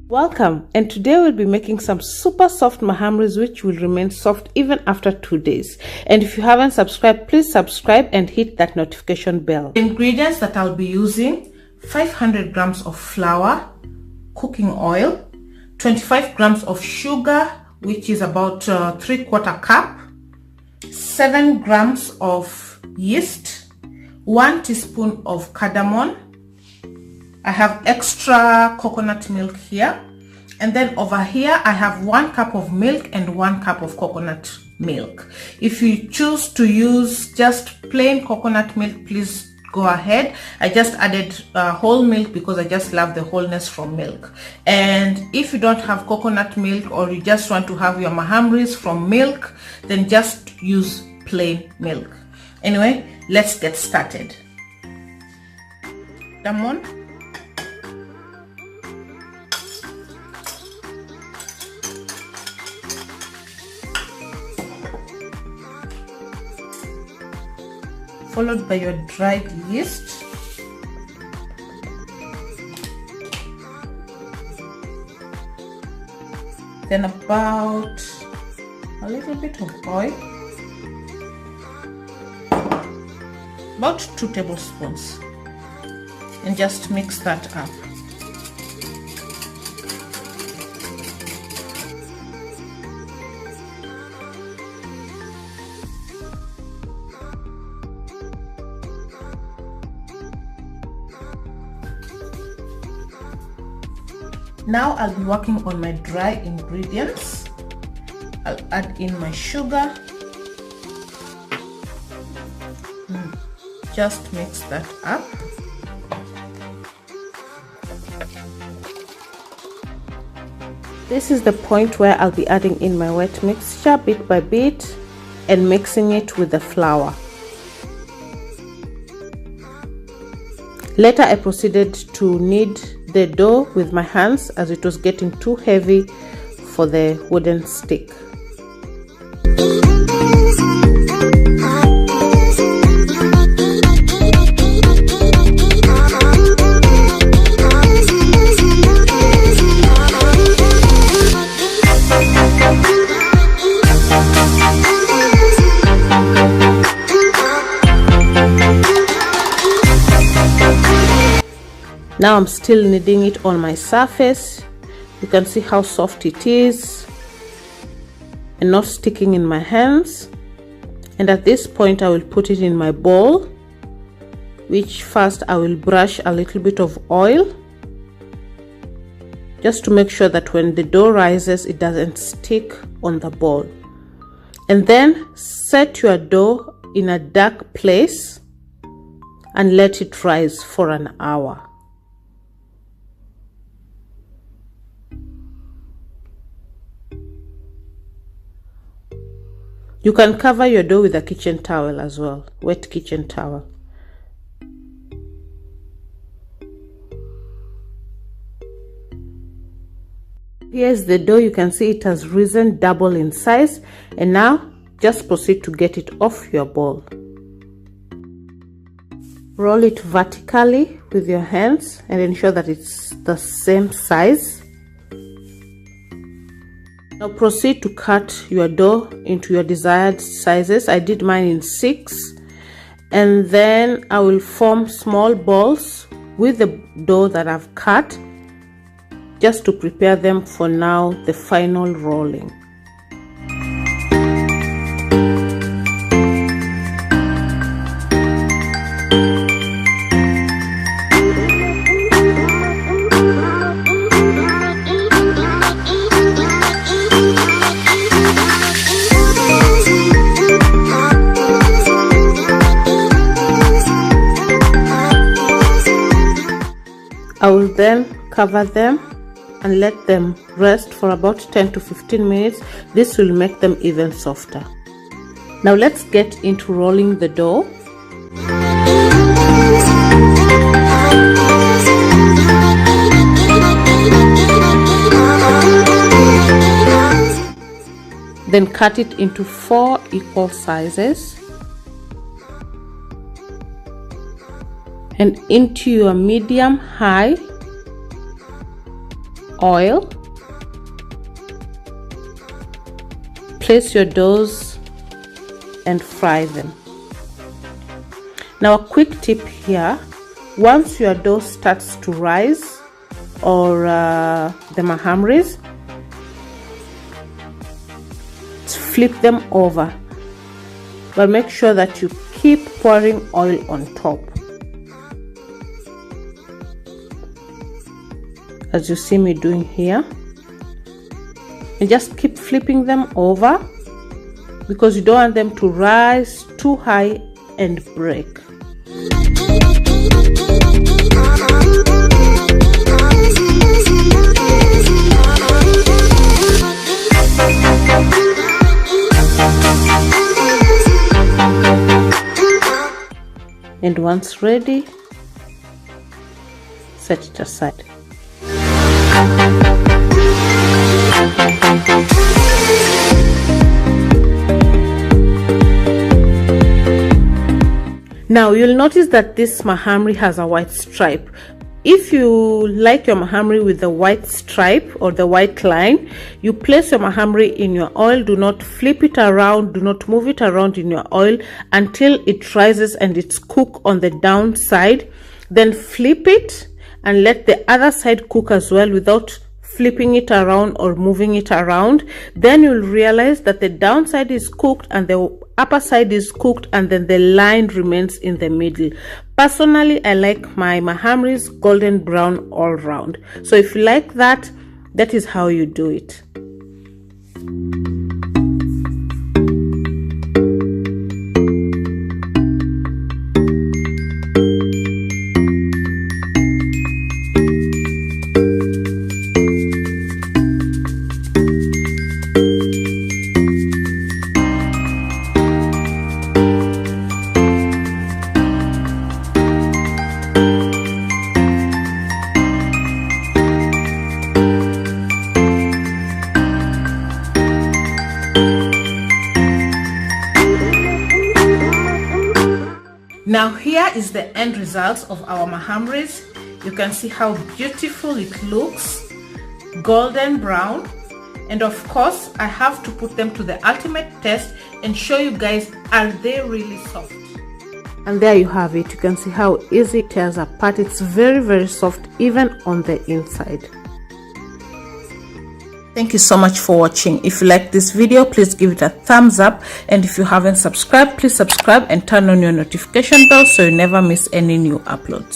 Welcome, and today we'll be making some super soft mahamris which will remain soft even after 2 days. And if you haven't subscribed, please subscribe and hit that notification bell. The ingredients that I'll be using: 500 grams of flour, cooking oil, 25 grams of sugar, which is about 3/4 cup, 7 grams of yeast, 1 teaspoon of cardamom. I have extra coconut milk here, and then over here I have 1 cup of milk and 1 cup of coconut milk. If you choose to use just plain coconut milk, please go ahead. I just added whole milk because I just love the wholeness from milk. And if you don't have coconut milk, or you just want to have your mahamris from milk, then just use plain milk. Anyway, let's get started. Cardamom, followed by your dried yeast, then about a little bit of oil, about 2 tablespoons, and just mix that up. Now I'll be working on my dry ingredients. I'll add in my sugar. Just mix that up. This is the point where I'll be adding in my wet mixture bit by bit and mixing it with the flour. Later I proceeded to knead the dough with my hands as it was getting too heavy for the wooden stick. Now I'm still kneading it on my surface. You can see how soft it is and not sticking in my hands. And at this point I will put it in my bowl, which first I will brush a little bit of oil just to make sure that when the dough rises it doesn't stick on the bowl. And then set your dough in a dark place and let it rise for an hour. You can cover your dough with a kitchen towel as well, wet kitchen towel. Here's the dough. You can see it has risen double in size, and now just proceed to get it off your bowl. Roll it vertically with your hands and ensure that it's the same size. Now proceed to cut your dough into your desired sizes. I did mine in 6, and then I will form small balls with the dough that I've cut just to prepare them for now the final rolling. I will then cover them and let them rest for about 10 to 15 minutes. This will make them even softer. Now let's get into rolling the dough. Then cut it into 4 equal sizes and into your medium high oil. Place your doughs and fry them. Now a quick tip here, once your dough starts to rise, or the mahamris, flip them over, but make sure that you keep pouring oil on top. As you see me doing here, and just keep flipping them over because you don't want them to rise too high and break. And once ready, set it aside. Now you'll notice that this mahamri has a white stripe. If you like your mahamri with the white stripe or the white line, you place your mahamri in your oil. Do not flip it around, do not move it around in your oil until it rises and it's cooked on the downside. Then flip it and let the other side cook as well without flipping it around or moving it around. Then you'll realize that the downside is cooked and the upper side is cooked, and then the line remains in the middle. Personally, I like my mahamris golden brown all round. So if you like that, that is how you do it. Now here is the end result of our mahamris. You can see how beautiful it looks, golden brown. And of course, I have to put them to the ultimate test and show you guys, are they really soft? And there you have it. You can see how easy it tears apart. It's very, very soft, even on the inside. Thank you so much for watching. If you like this video, please give it a thumbs up. And if you haven't subscribed, please subscribe and turn on your notification bell so you never miss any new uploads.